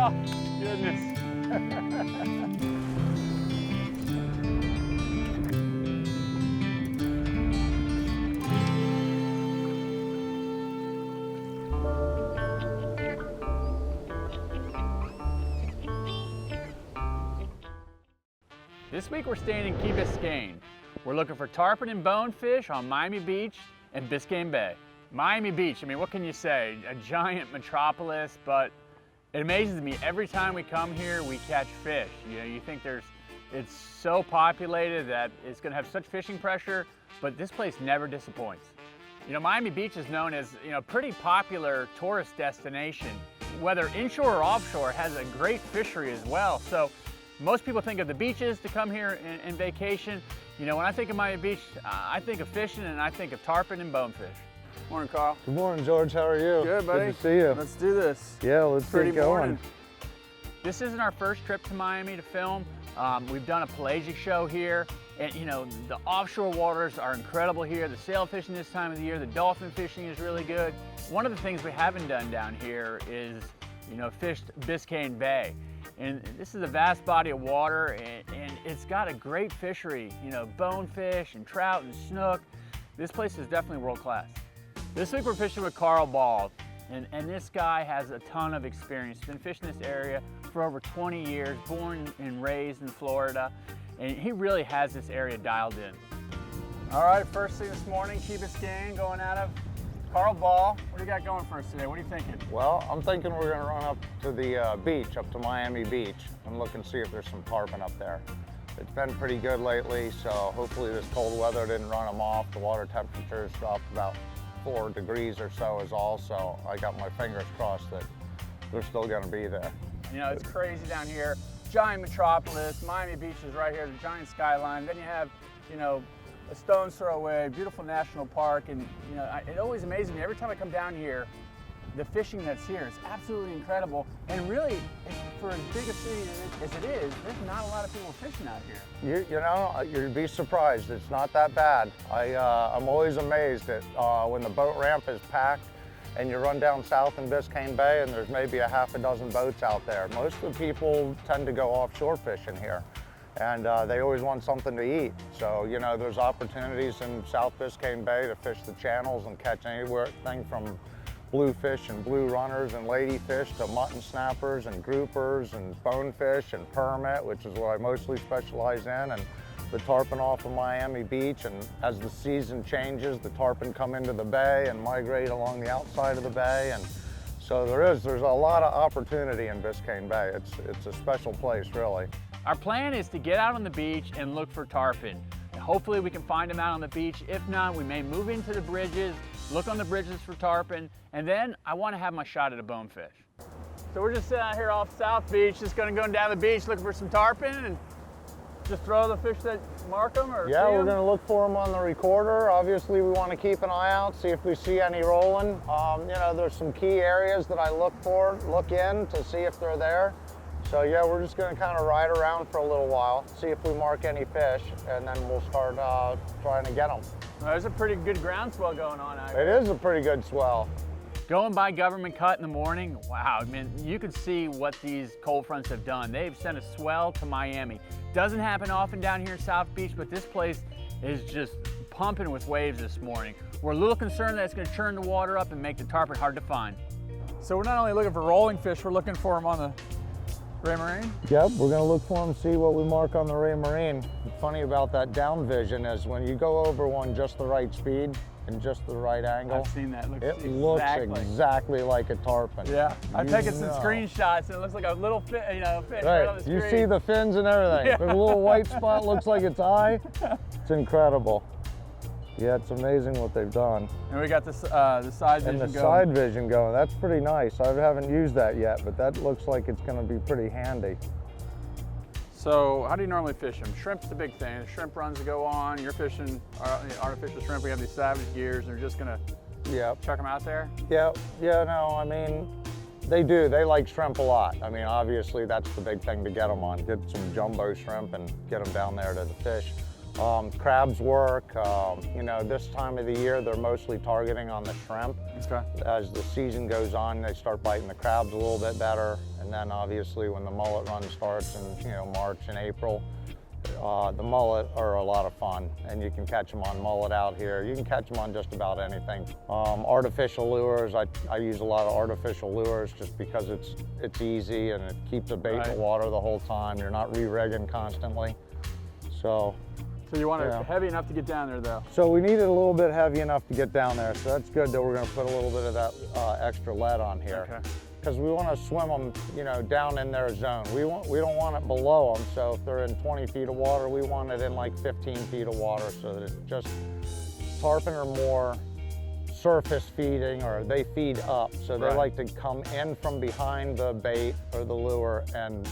Oh, goodness. This week we're staying in Key Biscayne. We're looking for tarpon and bonefish on Miami Beach and Biscayne Bay. Miami Beach, I mean, what can you say? A giant metropolis, but it amazes me every time we come here, we catch fish. You know, you think it's so populated that it's gonna have such fishing pressure, but this place never disappoints. You know, Miami Beach is known as, you know, pretty popular tourist destination. Whether inshore or offshore, it has a great fishery as well. So most people think of the beaches to come here and vacation. You know, when I think of Miami Beach, I think of fishing and I think of tarpon and bonefish. Morning, Carl. Good morning, George. How are you? Good, buddy. Good to see you. Let's do this. Yeah, let's get going. Morning. This isn't our first trip to Miami to film. We've done a pelagic show here, and you know, the offshore waters are incredible here. The sail fishing this time of the year, the dolphin fishing is really good. One of the things we haven't done down here is, you know, fished Biscayne Bay. And this is a vast body of water, and it's got a great fishery, you know, bonefish and trout and snook. This place is definitely world class. This week we're fishing with Carl Ball, and this guy has a ton of experience. He's been fishing this area for over 20 years, born and raised in Florida, and he really has this area dialed in. All right, first thing this morning, Key Biscayne going out of Carl Ball. What do you got going for us today? What are you thinking? Well, I'm thinking we're going to run up to the beach, up to Miami Beach, and look and see if there's some tarpon up there. It's been pretty good lately, so hopefully this cold weather didn't run them off. The water temperature's dropped about 4 degrees or so is all, so I got my fingers crossed that they're still going to be there. You know, it's crazy down here. Giant metropolis, Miami Beach is right here, the giant skyline. Then you have, you know, a stone's throw away, beautiful national park, and you know, it always amazes me every time I come down here. The fishing that's here is absolutely incredible, and really, for as big a city as it is, there's not a lot of people fishing out here. You know, you'd be surprised. It's not that bad. I'm always amazed at when the boat ramp is packed and you run down south in Biscayne Bay and there's maybe a half a dozen boats out there. Most of the people tend to go offshore fishing here, and they always want something to eat. So, you know, there's opportunities in South Biscayne Bay to fish the channels and catch anything from bluefish and blue runners and ladyfish to mutton snappers and groupers and bonefish and permit, which is what I mostly specialize in, and the tarpon off of Miami Beach. And as the season changes, the tarpon come into the bay and migrate along the outside of the bay. And so there's a lot of opportunity in Biscayne Bay. It's a special place, really. Our plan is to get out on the beach and look for tarpon. Hopefully we can find them out on the beach. If not, we may move into the bridges, look on the bridges for tarpon, and then I want to have my shot at a bonefish. So we're just sitting out here off South Beach, just going down the beach looking for some tarpon and just throw the fish that mark them, or yeah, we're going to look for them on the recorder. Obviously, we want to keep an eye out, see if we see any rolling. You know, there's some key areas that I look in to see if they're there. So yeah, we're just going to kind of ride around for a little while, see if we mark any fish, and then we'll start trying to get them. Well, there's a pretty good groundswell going on out here. It is a pretty good swell. Going by Government Cut in the morning, wow, I mean, you could see what these cold fronts have done. They've sent a swell to Miami. Doesn't happen often down here in South Beach, but this place is just pumping with waves this morning. We're a little concerned that it's going to churn the water up and make the tarpon hard to find. So we're not only looking for rolling fish, we're looking for them on the Ray Marine? Yep, we're going to look for them, see what we mark on the Ray Marine. What's funny about that down vision is when you go over one just the right speed and just the right angle. I've seen that. It looks exactly like a tarpon. Yeah, I've taken some screenshots and it looks like a little fish, right on the screen. You see the fins and everything. Yeah. There's a little white spot, looks like its eye. It's incredible. Yeah, it's amazing what they've done. And we got this, the side vision going. And the side vision going. That's pretty nice. I haven't used that yet, but that looks like it's going to be pretty handy. So how do you normally fish them? Shrimp's the big thing. The shrimp runs go on. You're fishing artificial shrimp. We have these Savage gears, and they're just going to chuck them out there? Yeah, no, I mean, they do. They like shrimp a lot. I mean, obviously, that's the big thing to get them on. Get some jumbo shrimp and get them down there to the fish. Crabs work. You know, this time of the year, they're mostly targeting on the shrimp. Okay. As the season goes on, they start biting the crabs a little bit better. And then obviously when the mullet run starts in, you know, March and April, the mullet are a lot of fun, and you can catch them on mullet out here. You can catch them on just about anything. Artificial lures, I use a lot of artificial lures just because it's easy and it keeps the bait in the water the whole time. You're not re-rigging constantly. So you want it heavy enough to get down there though? So we need it a little bit heavy enough to get down there. So that's good that we're gonna put a little bit of that extra lead on here. Okay. Because we want to swim them, you know, down in their zone. We don't want it below them. So if they're in 20 feet of water, we want it in like 15 feet of water, so that it just, tarpon are more surface feeding, or they feed up. So they like to come in from behind the bait or the lure and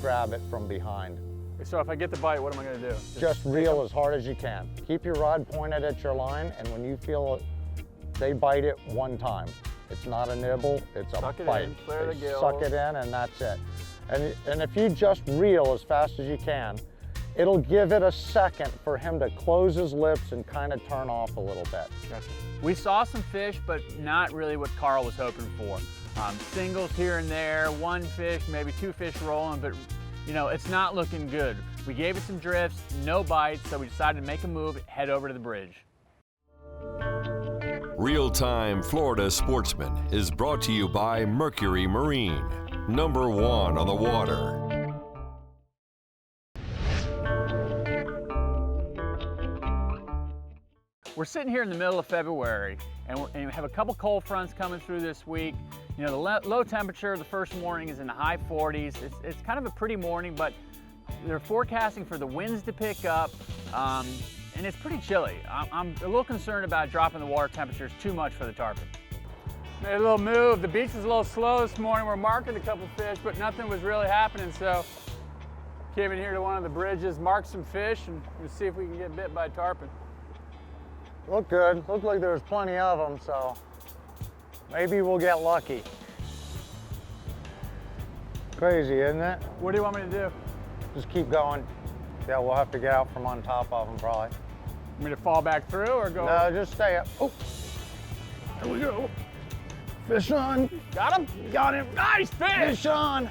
grab it from behind. So if I get the bite, what am I going to do? Just reel as hard as you can. Keep your rod pointed at your line, and when you feel it, they bite it one time. It's not a nibble, it's a bite. Clear the gills. Suck it in, and that's it. And if you just reel as fast as you can, it'll give it a second for him to close his lips and kind of turn off a little bit. Gotcha. We saw some fish, but not really what Carl was hoping for. Singles here and there, one fish, maybe two fish rolling, but you know, it's not looking good. We gave it some drifts, no bites, so we decided to make a move, head over to the bridge. Real-Time Florida Sportsman is brought to you by Mercury Marine, #1 on the water. We're sitting here in the middle of February, and we have a couple cold fronts coming through this week. You know, the low temperature the first morning is in the high 40s. It's kind of a pretty morning, but they're forecasting for the winds to pick up. And it's pretty chilly. I'm a little concerned about dropping the water temperatures too much for the tarpon. Made a little move. The beach was a little slow this morning. We're marking a couple fish, but nothing was really happening. So came in here to one of the bridges, marked some fish, and we'll see if we can get bit by a tarpon. Look good. Looked like there was plenty of them, so maybe we'll get lucky. Crazy, isn't it? What do you want me to do? Just keep going. Yeah, we'll have to get out from on top of them probably. Want me to fall back through or go? No, just stay up. Oh, there we go. Fish on. Got him? Got him. Nice fish! Fish on.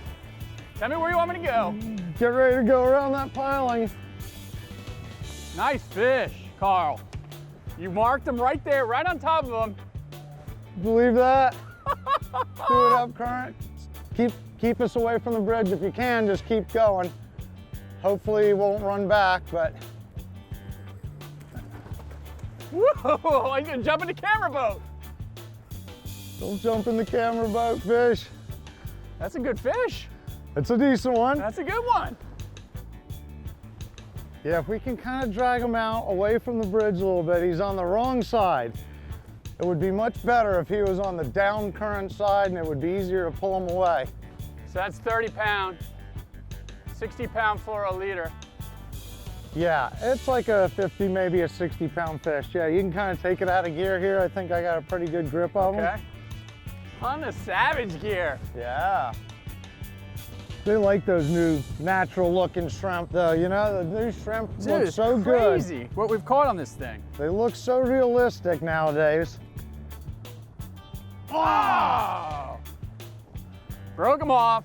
Tell me where you want me to go. Get ready to go around that piling. Nice fish, Carl. You marked them right there, right on top of them. Believe that? Do it up current. Keep us away from the bridge if you can. Just keep going. Hopefully he won't run back, but. Whoa, I'm gonna jump in the camera boat. Don't jump in the camera boat, fish. That's a good fish. It's a decent one. That's a good one. Yeah, if we can kind of drag him out away from the bridge a little bit. He's on the wrong side. It would be much better if he was on the down current side, and it would be easier to pull him away. So that's 30 pound, 60 pound fluoro leader. Yeah, it's like a 50, maybe a 60 pound fish. Yeah, you can kind of take it out of gear here. I think I got a pretty good grip of him. Okay. On the Savage gear. Yeah. They like those new natural looking shrimp though, you know, the new shrimp look so good. Crazy what we've caught on this thing. They look so realistic nowadays. Oh! Broke them off.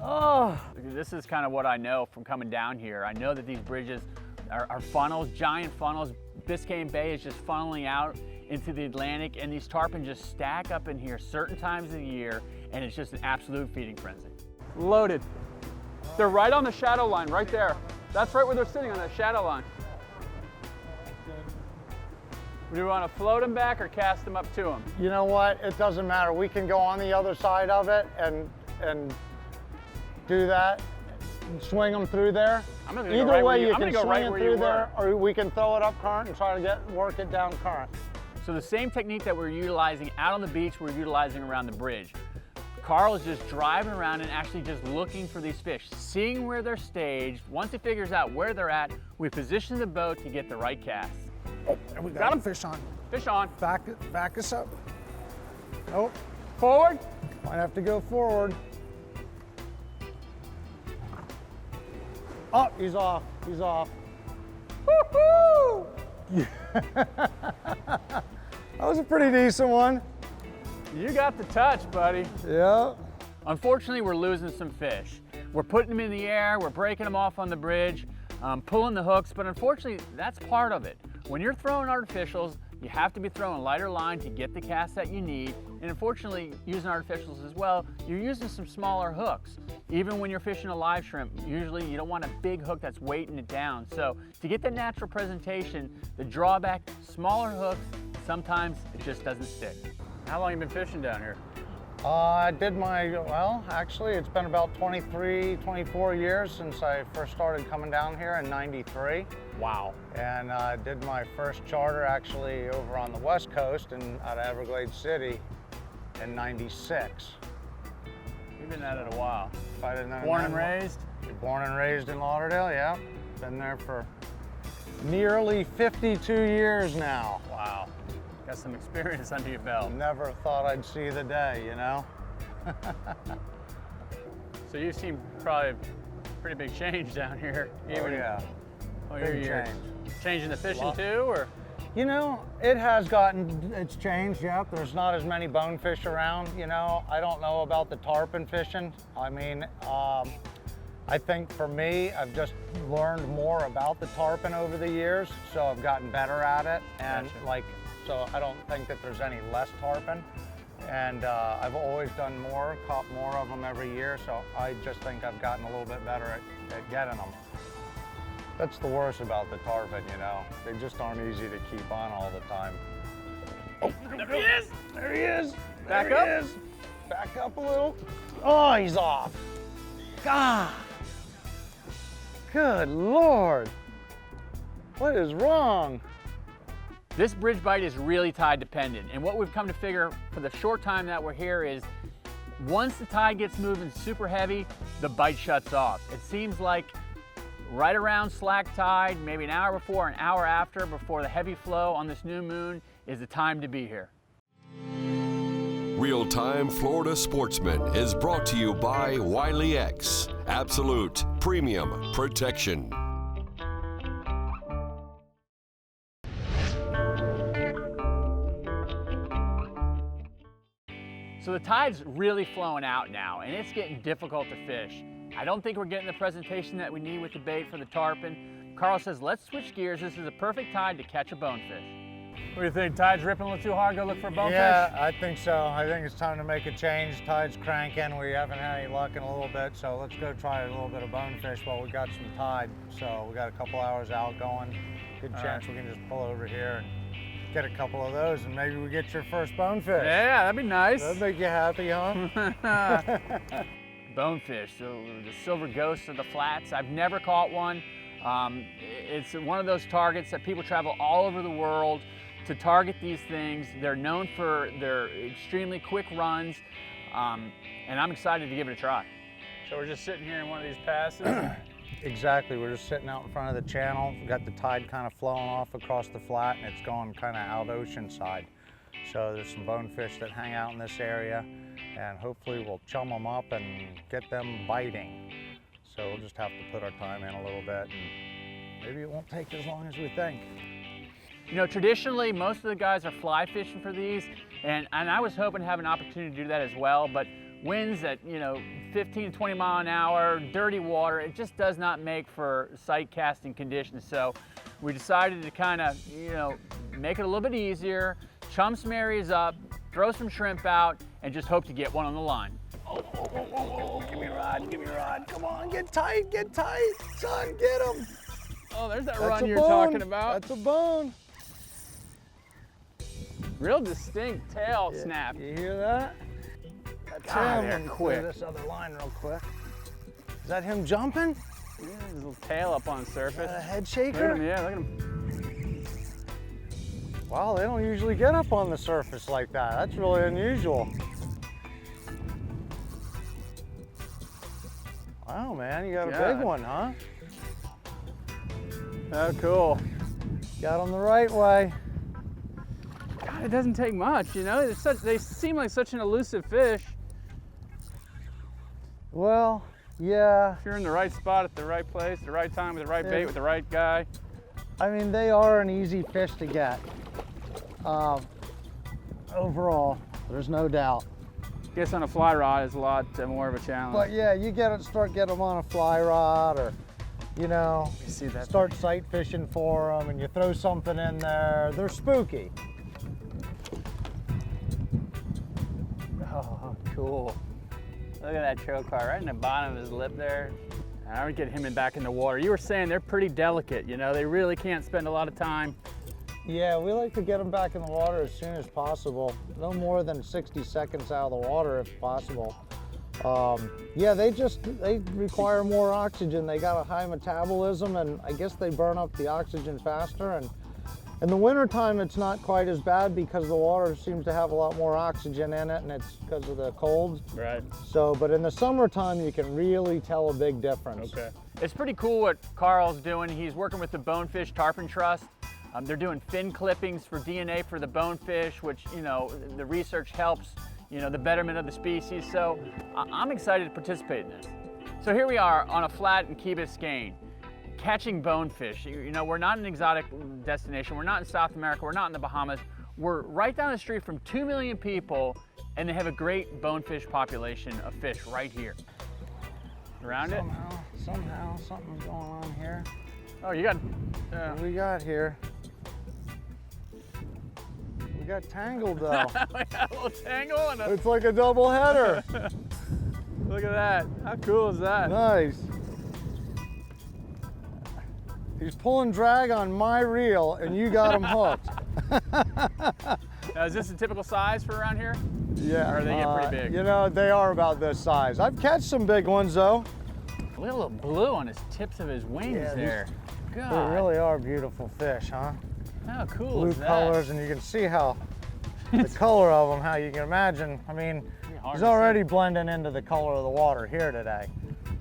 Oh, this is kind of what I know from coming down here. I know that these bridges are funnels, giant funnels. Biscayne Bay is just funneling out into the Atlantic, and these tarpon just stack up in here certain times of the year, and it's just an absolute feeding frenzy. Loaded. They're right on the shadow line, right there. That's right where they're sitting, on that shadow line. Do you want to float them back or cast them up to them? You know what? It doesn't matter. We can go on the other side of it and do that, and swing them through there. Either way, you can swing it through there, or we can throw it up current and try to work it down current. So the same technique that we're utilizing out on the beach, we're utilizing around the bridge. Carl is just driving around and actually just looking for these fish, seeing where they're staged. Once he figures out where they're at, we position the boat to get the right cast. Oh, there we got him. Fish on. Fish on. Back us up. Nope. Forward. Might have to go forward. Oh, he's off. He's off. Woo-hoo! That was a pretty decent one. You got the touch, buddy. Yeah. Unfortunately, we're losing some fish. We're putting them in the air, we're breaking them off on the bridge, pulling the hooks, but unfortunately, that's part of it. When you're throwing artificials, you have to be throwing lighter line to get the cast that you need. And unfortunately, using artificials as well, you're using some smaller hooks. Even when you're fishing a live shrimp, usually you don't want a big hook that's weighting it down. So to get the natural presentation, the drawback, smaller hooks, sometimes it just doesn't stick. How long you been fishing down here? I did well, actually, it's been about 23, 24 years since I first started coming down here in '93. Wow. And I did my first charter actually over on the West Coast out of Everglades City in '96. You've been at it a while. Born and raised? Born and raised in Lauderdale, yeah. Been there for nearly 52 years now. Wow. Got some experience under your belt. Never thought I'd see the day, you know? So you've seen probably a pretty big change down here. Oh yeah, Oh, your big years. change. Changing the fishing too, or? You know, it's changed, yep. There's not as many bonefish around, you know. I don't know about the tarpon fishing. I mean, I think for me, I've just learned more about the tarpon over the years, so I've gotten better at it. And Gotcha. so I don't think that there's any less tarpon. And I've always done more, caught more of them every year, so I just think I've gotten a little bit better at getting them. That's the worst about the tarpon, you know. They just aren't easy to keep on all the time. Oh, There he is! there he is. Back There up. he is. Back up a little. Oh, he's off. God. Good Lord. What is wrong? This bridge bite is really tide dependent, and what we've come to figure for the short time that we're here is once the tide gets moving super heavy, the bite shuts off. It seems like right around slack tide, maybe an hour before, an hour after, before the heavy flow on this new moon is the time to be here. Real-Time Florida Sportsman is brought to you by Wiley X, Absolute Premium Protection. So the tide's really flowing out now, and it's getting difficult to fish. I don't think we're getting the presentation that we need with the bait for the tarpon. Carl says, let's switch gears. This is a perfect tide to catch a bonefish. What do you think? Tide's ripping a little too hard? Go look for a bonefish? Yeah, I think so. I think it's time to make a change. Tide's cranking. We haven't had any luck in a little bit, so let's go try a little bit of bonefish while we got some tide. So we got a couple hours out going. Good chance we can just pull over here and get a couple of those, and maybe we get your first bonefish. Yeah, that'd be nice. That'd make you happy, huh? Bonefish, so the silver ghosts of the flats. I've never caught one. It's one of those targets that people travel all over the world to target these things. They're known for their extremely quick runs, and I'm excited to give it a try. So we're just sitting here in one of these passes. Exactly, we're just sitting out in front of the channel. We've got the tide kind of flowing off across the flat, and it's going kind of out ocean side. So there's some bonefish that hang out in this area, and hopefully we'll chum them up and get them biting. So we'll just have to put our time in a little bit, and maybe it won't take as long as we think. You know, traditionally, most of the guys are fly fishing for these, and I was hoping to have an opportunity to do that as well, but winds at, 15 to 20 mile an hour, dirty water, it just does not make for sight casting conditions. So we decided to kind of, make it a little bit easier, chum some areas up, throw some shrimp out, and just hope to get one on the line. Oh, give me a rod, come on, get tight, son, get him. Oh, there's that That's run a you're bone. talking about. That's a bone. Real distinct tail snap. You hear that? God, they're Let me quick. clear this other line real quick. Is that him jumping? Yeah, his little tail up on the surface. A head Look shaker? at him, yeah, look at him. Wow, they don't usually get up on the surface like that. That's really unusual. Wow, man, you got a big God. one, huh? Oh, cool. Got him the right way. God, it doesn't take much, they seem like such an elusive fish. Well, Yeah. If you're in the right spot at the right place, the right time with the right bait with the right guy. I mean, they are an easy fish to get. Overall, there's no doubt. Guess on a fly rod is a lot more of a challenge. But yeah, you start getting them on a fly rod, or you know, You see that start sight fishing for them, and you throw something in there. They're spooky. Oh, cool. Look at that trocar right in the bottom of his lip there. I would get him back in the water. You were saying they're pretty delicate, you know, they really can't spend a lot of time. Yeah, we like to get them back in the water as soon as possible. No more than 60 seconds out of the water if possible. Yeah, they require more oxygen. They got a high metabolism, and I guess they burn up the oxygen faster. And in the wintertime, it's not quite as bad because the water seems to have a lot more oxygen in it, and it's because of the cold. Right. So, but in the summertime, you can really tell a big difference. Okay. It's pretty cool what Carl's doing. He's working with the Bonefish Tarpon Trust. They're doing fin clippings for DNA for the bonefish, which, you know, the research helps, you know, the betterment of the species. So I'm excited to participate in this. So here we are on a flat in Key Biscayne, catching bonefish. You know, we're not an exotic destination. We're not in South America. We're not in the Bahamas. We're right down the street from 2 million people, and they have a great bonefish population of fish right here. Around it? Somehow, something's going on here. Oh, you got, What do we got here? We got tangled though. we got a little tangle and It's like a double header. look at that. How cool is that? Nice. He's pulling drag on my reel and you got him hooked. Now, is this a typical size for around here? Yeah. Or they get pretty big? You know, they are about this size. I've catched some big ones though. Look at the little blue on his tips of his wings Yeah, there. They God, really are beautiful fish, huh? how cool Blue is that? colors, and you can see how the color of them, how you can imagine. I mean, hard he's to see. already blending into the color of the water here today.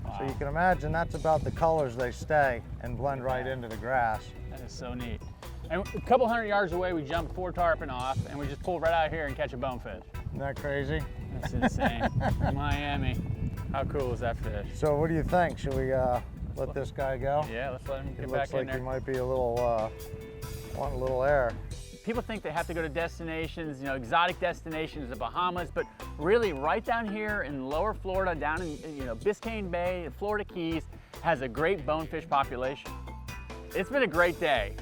Wow. So you can imagine that's about the colors they stay and blend right into the grass. That is so neat. And a couple hundred yards away, we jump 4 tarpon off, and we just pull right out here and catch a bonefish. Isn't that crazy? That's insane. Miami. How cool is that fish? So what do you think? Should we let this guy go? Yeah, let's let him It get looks back in like there. he might be a little, wanting a little air. People think they have to go to destinations, you know, exotic destinations, the Bahamas, but really right down here in lower Florida, down in, you know, Biscayne Bay, the Florida Keys, has a great bonefish population. It's been a great day,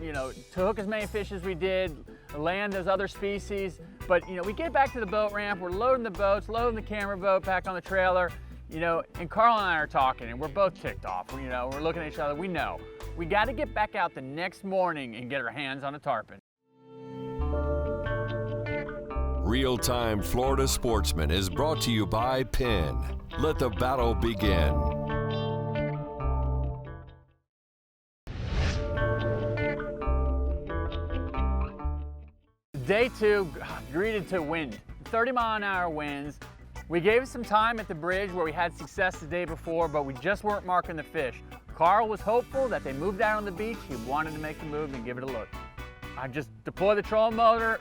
you know, to hook as many fish as we did, land those other species, but, you know, we get back to the boat ramp, we're loading the boats, loading the camera boat back on the trailer, you know, and Carl and I are talking, and we're both ticked off. You know, we're looking at each other, we know. We got to get back out the next morning and get our hands on a tarpon. Real-Time Florida Sportsman is brought to you by Penn. Let the battle begin. Day 2, greeted to wind, 30-mile-an-hour winds. We gave it some time at the bridge where we had success the day before, but we just weren't marking the fish. Carl was hopeful that they moved out on the beach. He wanted to make the move and give it a look. I just deploy the trolling motor,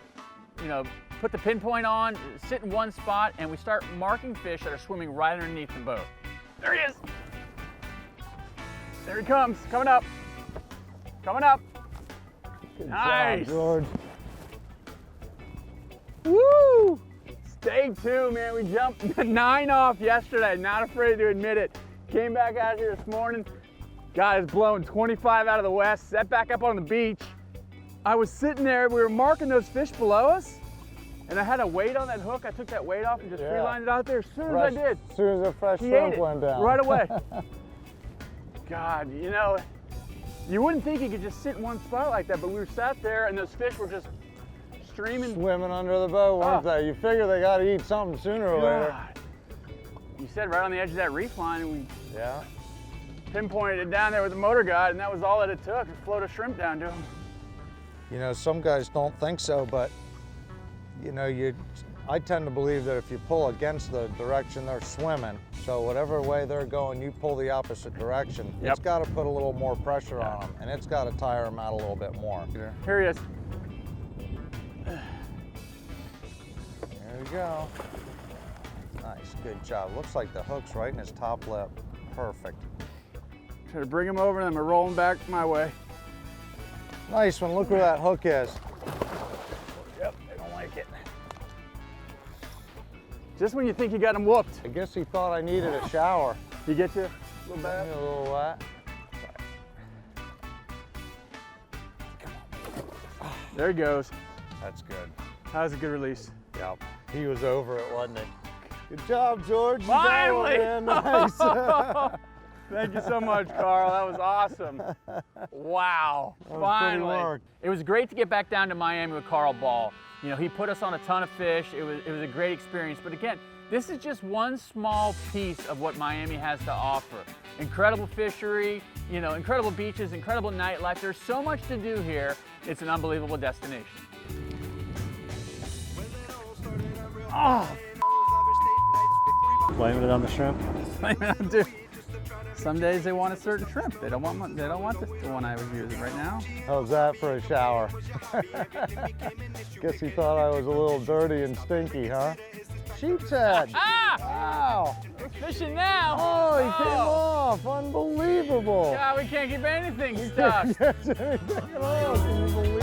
you know, put the pinpoint on, sit in one spot, and we start marking fish that are swimming right underneath the boat. There he is. There he comes, coming up. Coming up. Good Nice. job, George. Woo! Day 2, man. We jumped 9 off yesterday. Not afraid to admit it. Came back out here this morning. God, it's blowing 25 out of the west. Set back up on the beach. I was sitting there. We were marking those fish below us, and I had a weight on that hook. I took that weight off and just free-lined it out there as soon as I did. As soon as the fresh He shrimp ate it went down. right away. God, you know, you wouldn't think you could just sit in one spot like that, but we were sat there, and those fish were just streaming. Swimming under the boat, weren't they? You figure they got to eat something sooner or later. God. You said right on the edge of that reef line, and we Yeah. pinpointed it down there with the motor guide, and that was all that it took to float a shrimp down to him. You know, some guys don't think so, but you know, I tend to believe that if you pull against the direction they're swimming, so whatever way they're going, you pull the opposite direction. Yep. It's got to put a little more pressure on them, and it's got to tire them out a little bit more. Here he is. There we go. Nice, good job. Looks like the hook's right in his top lip. Perfect. Try to bring them over and then we're rolling back my way. Nice one. Look where that hook is. Yep, they don't like it. Just when you think you got them whooped. I guess he thought I needed a shower. You get you a little Got bit? me a little wet. There he goes. That's good. That was a good release. Yep. He was over it, wasn't he? Good job, George. You Finally! got one, man. Nice. Thank you so much, Carl. That was awesome. Wow. was Finally. pretty work. It was great to get back down to Miami with Carl Ball. You know, he put us on a ton of fish. It was a great experience. But again, this is just one small piece of what Miami has to offer. Incredible fishery, you know, incredible beaches, incredible nightlife. There's so much to do here. It's an unbelievable destination. Oh, Blaming it on the shrimp. dude. Some days they want a certain shrimp. They don't want the one I was using right now. How's that for a shower? Guess he thought I was a little dirty and stinky, huh? Sheep's head. Ah! Wow. We're fishing now. Oh, he came off. Unbelievable. God, we can't keep anything stuck. Yes, anything at all. Can you believe